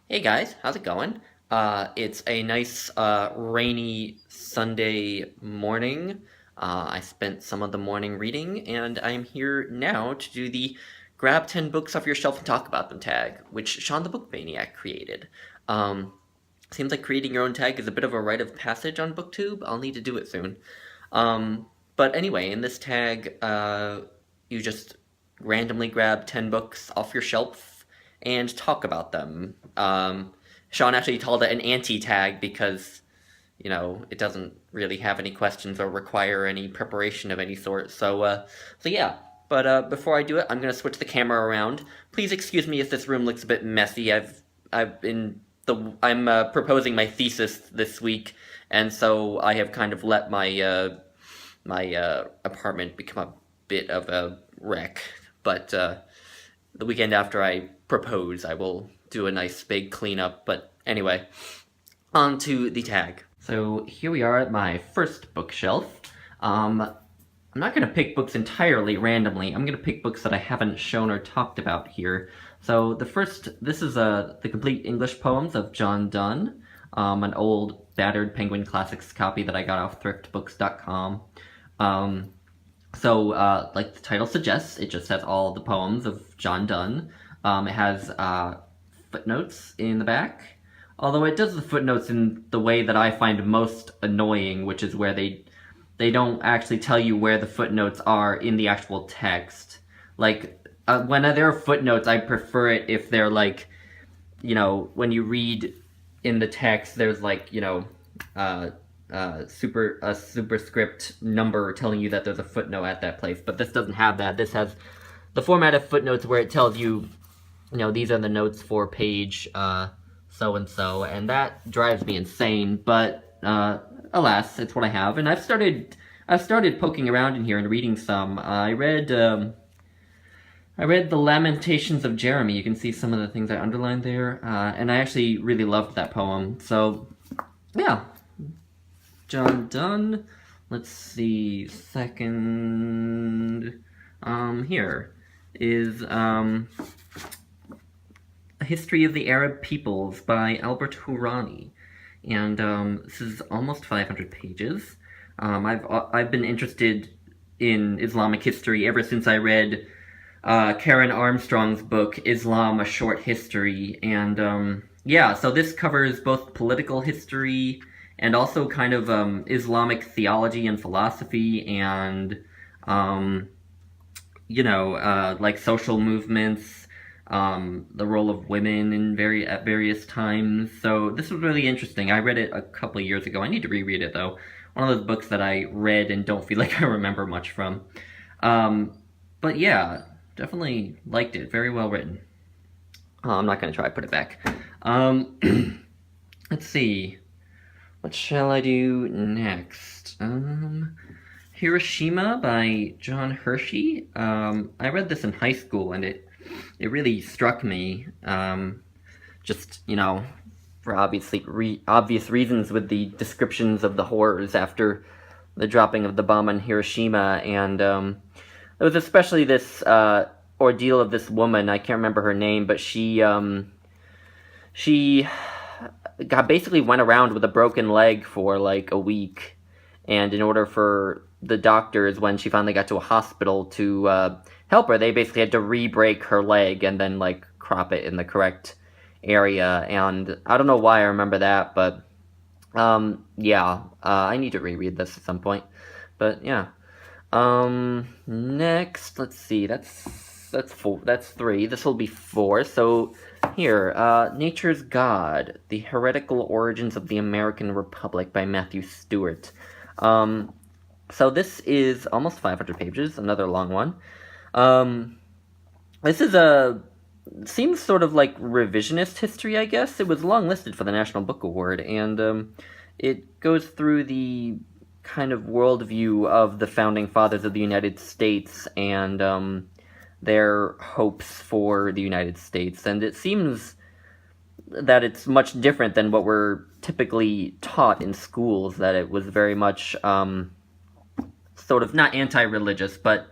Hey guys, how's it going? It's a nice rainy Sunday morning. I spent some of the morning reading, and I'm here now to do the grab 10 books off your shelf and talk about them tag, which Sean the Book Maniac created. Um, Seems like creating your own tag is a bit of a rite of passage on BookTube. I'll need to do it soon. But anyway, in this tag, you just randomly grab 10 books off your shelf and talk about them. Sean actually called it an anti tag because, it doesn't really have any questions or require any preparation of any sort. So yeah. But before I do it, I'm gonna switch the camera around. Please excuse me if this room looks a bit messy. I've been I'm proposing my thesis this week, and so I have kind of let my apartment become a bit of a wreck. But the weekend after I propose, I will do a nice big cleanup. But anyway, on to the tag. So here we are at my first bookshelf. I'm not going to pick books entirely randomly. I'm going to pick books that I haven't shown or talked about here. So this is the complete English poems of John Donne, an old battered Penguin Classics copy that I got off thriftbooks.com. Like the title suggests, it just has all the poems of John Donne. It has footnotes in the back, although it does the footnotes in the way that I find most annoying, which is where they don't actually tell you where the footnotes are in the actual text. When there are footnotes, I prefer it if they're when you read in the text, there's superscript number telling you that there's a footnote at that place. But this doesn't have that. This has the format of footnotes where it tells you, these are the notes for page so and so, and that drives me insane. But alas, it's what I have, and I've started poking around in here and reading some. I read The Lamentations of Jeremy. You can see some of the things I underlined there, and I actually really loved that poem. So, yeah, John Donne. Let's see. Second, here is A History of the Arab Peoples by Albert Hourani. And this is almost 500 pages. I've been interested in Islamic history ever since I read Karen Armstrong's book Islam: A Short History, and so this covers both political history and also kind of Islamic theology and philosophy, and social movements, the role of women at various times. So this was really interesting. I read it a couple of years ago. I need to reread it though. One of those books that I read and don't feel like I remember much from. But yeah, definitely liked it. Very well written. I'm not gonna try to put it back. Let's see. What shall I do next? Hiroshima by John Hershey. I read this in high school, and it really struck me. For obvious reasons, with the descriptions of the horrors after the dropping of the bomb on Hiroshima, and there was especially this ordeal of this woman. I can't remember her name, but she basically went around with a broken leg for like a week, and in order for the doctors, when she finally got to a hospital to help her, they basically had to re-break her leg and then crop it in the correct area. And I don't know why I remember that, but I need to reread this at some point. But yeah. Next, let's see. That's four. That's three. This will be four. So here, Nature's God: The Heretical Origins of the American Republic by Matthew Stewart. So this is almost 500 pages, another long one. This seems sort of like revisionist history, I guess. It was long listed for the National Book Award, and it goes through the kind of worldview of the founding fathers of the United States and their hopes for the United States. And it seems that it's much different than what we're typically taught in schools, that it was very much sort of not anti-religious, but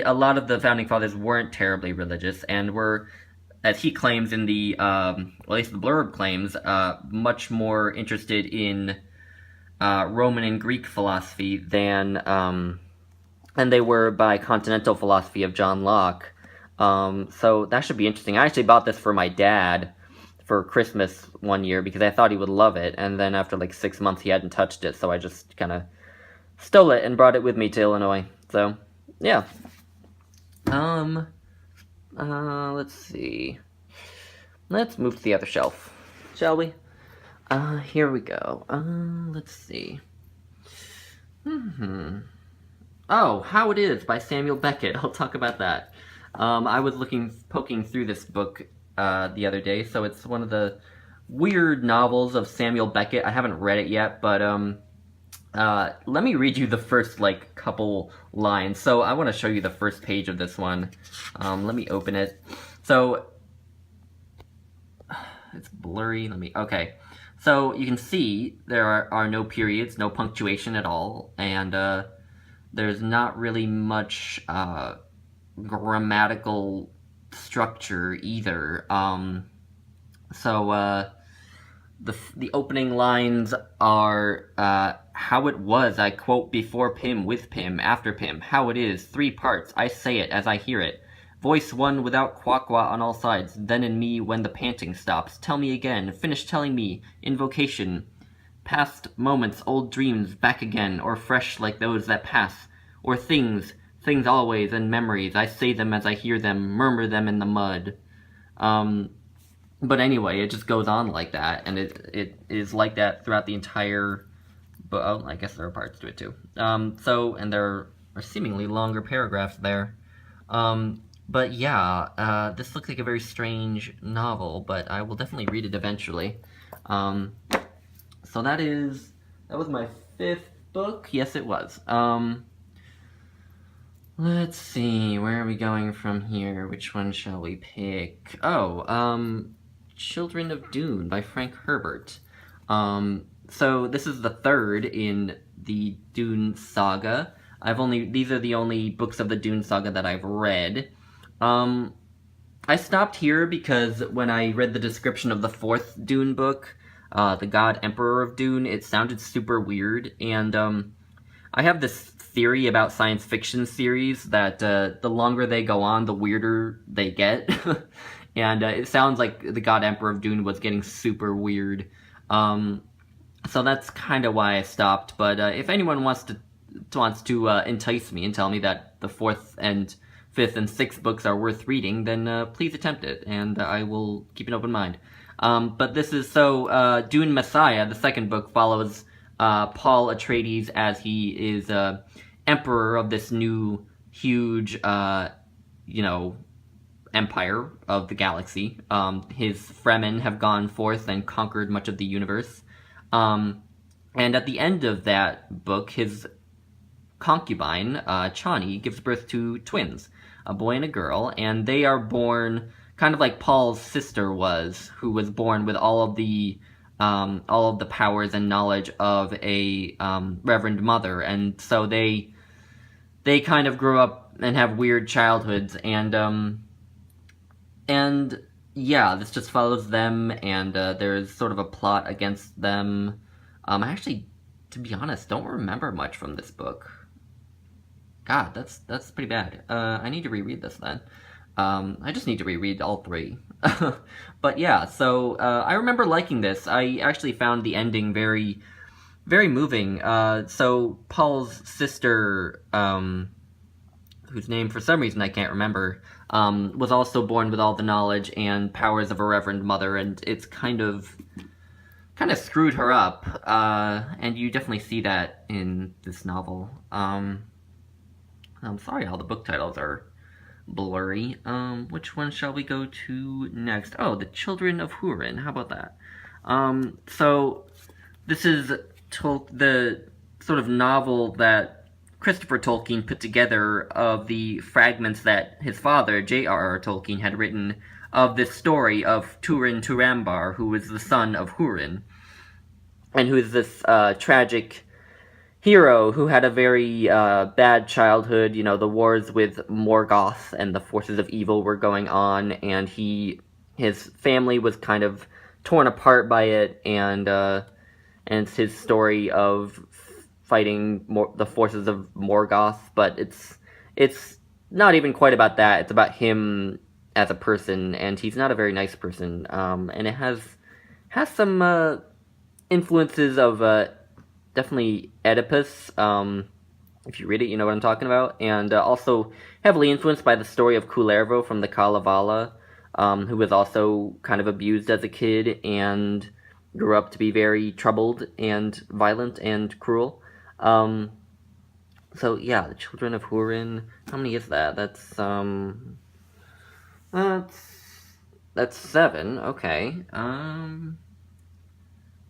a lot of the founding fathers weren't terribly religious and were as he claims in the, well, at least the blurb claims, much more interested in Roman and Greek philosophy than they were by continental philosophy of John Locke. So that should be interesting. I actually bought this for my dad for Christmas one year because I thought he would love it, and then after like 6 months he hadn't touched it, so I just kind of stole it and brought it with me to Illinois. So, yeah. Let's see. Let's move to the other shelf, shall we? Here we go. Let's see. Oh, How It Is by Samuel Beckett. I'll talk about that. I was poking through this book the other day, so it's one of the weird novels of Samuel Beckett. I haven't read it yet, but let me read you the first, like, couple lines. So I want to show you the first page of this one. Let me open it. So, it's blurry. Okay. So you can see there are no periods, no punctuation at all, and there's not really much grammatical structure either. So the opening lines are how it was, I quote, before Pym, with Pym, after Pym, how it is, 3 parts, I say it as I hear it. Voice one without quaqua on all sides, then in me when the panting stops. Tell me again, finish telling me, invocation. Past moments, old dreams, back again, or fresh like those that pass. Or things always, and memories, I say them as I hear them, murmur them in the mud. But anyway, it just goes on like that, and it is like that throughout the entire book. Oh, I guess there are parts to it too. And there are seemingly longer paragraphs there. But yeah, this looks like a very strange novel, but I will definitely read it eventually. So that was my 5th book. Yes, it was. Let's see, where are we going from here? Which one shall we pick? Oh, Children of Dune by Frank Herbert. So this is the 3rd in the Dune saga. These are the only books of the Dune saga that I've read. I stopped here because when I read the description of the 4th Dune book, The God Emperor of Dune, it sounded super weird, and I have this theory about science fiction series that the longer they go on, the weirder they get. And it sounds like The God Emperor of Dune was getting super weird. So that's kind of why I stopped. But if anyone wants to entice me and tell me that the 4th and 5th and 6th books are worth reading, then please attempt it, and I will keep an open mind. But this is Dune Messiah, the 2nd book, follows Paul Atreides as he is emperor of this new huge, empire of the galaxy. His Fremen have gone forth and conquered much of the universe. And at the end of that book, his concubine, Chani, gives birth to twins, a boy and a girl, and they are born kind of like Paul's sister was, who was born with all of the powers and knowledge of a Reverend Mother, and so they kind of grow up and have weird childhoods, and yeah, this just follows them, and there's sort of a plot against them. I actually, to be honest, don't remember much from this book. God, that's pretty bad. I need to reread this then. I just need to reread all 3. But yeah, so I remember liking this. I actually found the ending very, very moving. So Paul's sister, whose name for some reason I can't remember, was also born with all the knowledge and powers of a Reverend Mother, and it's kind of screwed her up. And you definitely see that in this novel. I'm sorry, all the book titles are blurry. Which one shall we go to next? Oh, The Children of Hurin. How about that? So this is the sort of novel that Christopher Tolkien put together of the fragments that his father, J.R.R. Tolkien, had written of this story of Turin Turambar, who was the son of Hurin, and who is this tragic hero who had a very bad childhood. You know, the wars with Morgoth and the forces of evil were going on, and he his family was kind of torn apart by it, and it's his story of fighting the forces of Morgoth. But it's not even quite about that. It's about him as a person, and he's not a very nice person. And it has some influences of definitely Oedipus. If you read it, you know what I'm talking about. And also heavily influenced by the story of Kullervo from the Kalevala, who was also kind of abused as a kid and grew up to be very troubled and violent and cruel. So yeah, the Children of Hurin. How many is that? That's 7. Okay.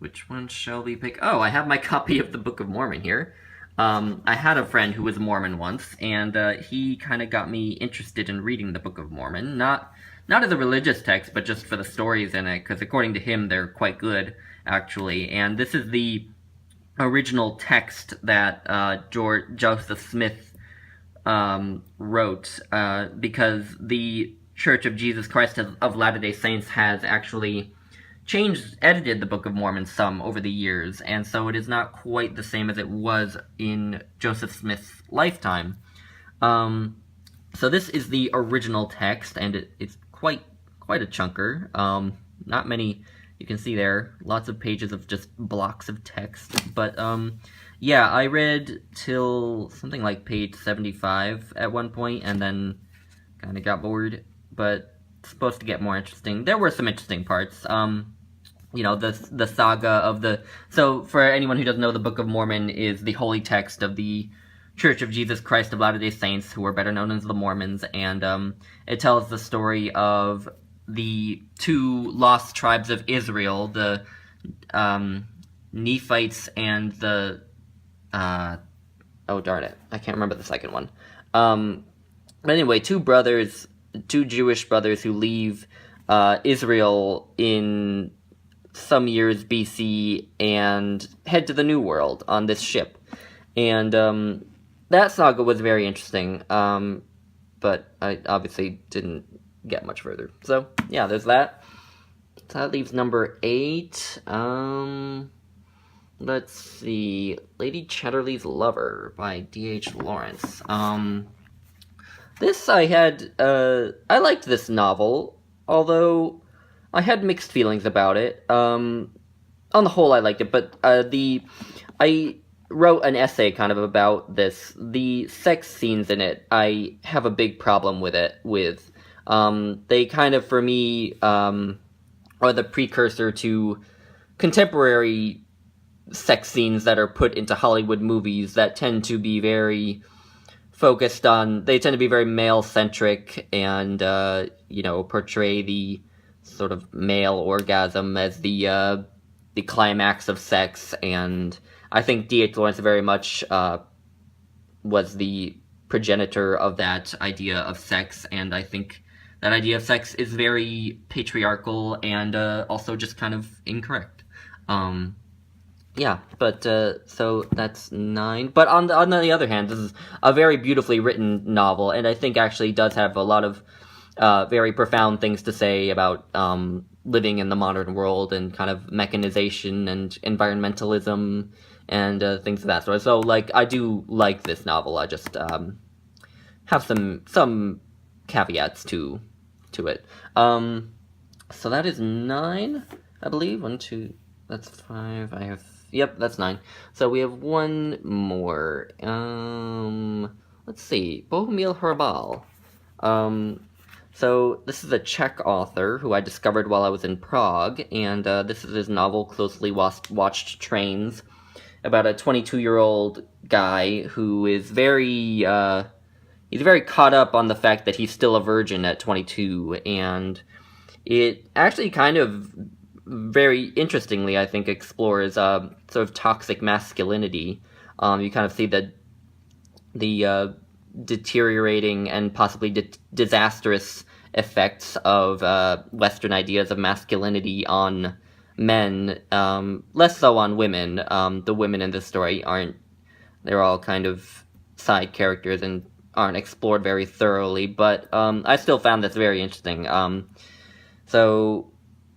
Which one shall we pick? Oh, I have my copy of the Book of Mormon here. I had a friend who was Mormon once, and he kind of got me interested in reading the Book of Mormon. Not as a religious text, but just for the stories in it, because according to him, they're quite good, actually. And this is the original text that Joseph Smith wrote, because the Church of Jesus Christ of Latter-day Saints has actually edited the Book of Mormon some over the years, and so it is not quite the same as it was in Joseph Smith's lifetime. So this is the original text, and it's quite a chunker. Not many, you can see there, lots of pages of just blocks of text. But yeah, I read till something like page 75 at one point, and then kind of got bored. But it's supposed to get more interesting. There were some interesting parts. You know, the saga of the... So, for anyone who doesn't know, the Book of Mormon is the holy text of the Church of Jesus Christ of Latter-day Saints, who are better known as the Mormons, and it tells the story of the 2 lost tribes of Israel, the Nephites and the... oh, darn it. I can't remember the second one. But anyway, 2 Jewish brothers who leave Israel in some years BC and head to the New World on this ship. And that saga was very interesting, but I obviously didn't get much further. So, yeah, there's that. So that leaves number 8. Let's see. Lady Chatterley's Lover by D.H. Lawrence. This I liked this novel, although I had mixed feelings about it. On the whole, I liked it, but I wrote an essay kind of about this. The sex scenes in it, I have a big problem with it. They kind of, for me, are the precursor to contemporary sex scenes that are put into Hollywood movies that tend to be very focused on... They tend to be very male-centric and, portray the sort of male orgasm as the climax of sex, and I think D.H. Lawrence very much was the progenitor of that idea of sex, and I think that idea of sex is very patriarchal and also just kind of incorrect. Yeah, but so that's 9. But on the other hand, this is a very beautifully written novel, and I think actually does have a lot of very profound things to say about living in the modern world and kind of mechanization and environmentalism and things of that sort. So, like, I do like this novel. I just have some caveats to it. So that is 9, I believe. 1, 2, that's 5. I have... Yep, that's 9. So we have one more. Let's see. Bohumil Hrabal. So this is a Czech author who I discovered while I was in Prague, and this is his novel, Closely Watched Trains, about a 22-year-old guy who is very caught up on the fact that he's still a virgin at 22, and it actually kind of very interestingly, I think, explores sort of toxic masculinity. You kind of see the deteriorating and possibly disastrous effects of Western ideas of masculinity on men, less so on women. The women in this story they're all kind of side characters and aren't explored very thoroughly, but I still found this very interesting. So,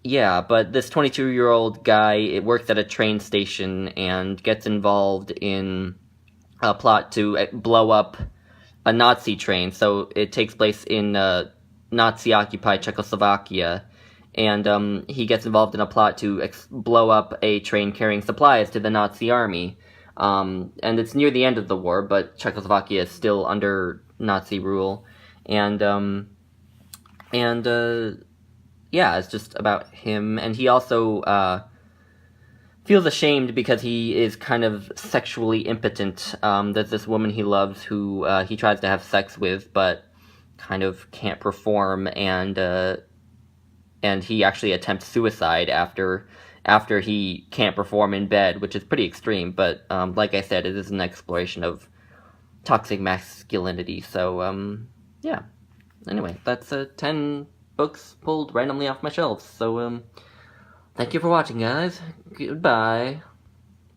yeah, but this 22-year-old guy, it works at a train station and gets involved in a plot to blow up a Nazi train. So it takes place in Nazi-occupied Czechoslovakia, and he gets involved in a plot to blow up a train carrying supplies to the Nazi army. And it's near the end of the war, but Czechoslovakia is still under Nazi rule, and yeah, it's just about him, and he also feels ashamed because he is kind of sexually impotent. There's this woman he loves who he tries to have sex with, but kind of can't perform, and he actually attempts suicide after he can't perform in bed, which is pretty extreme. But like I said, it is an exploration of toxic masculinity. So yeah. Anyway, that's 10 books pulled randomly off my shelves. So thank you for watching, guys. Goodbye.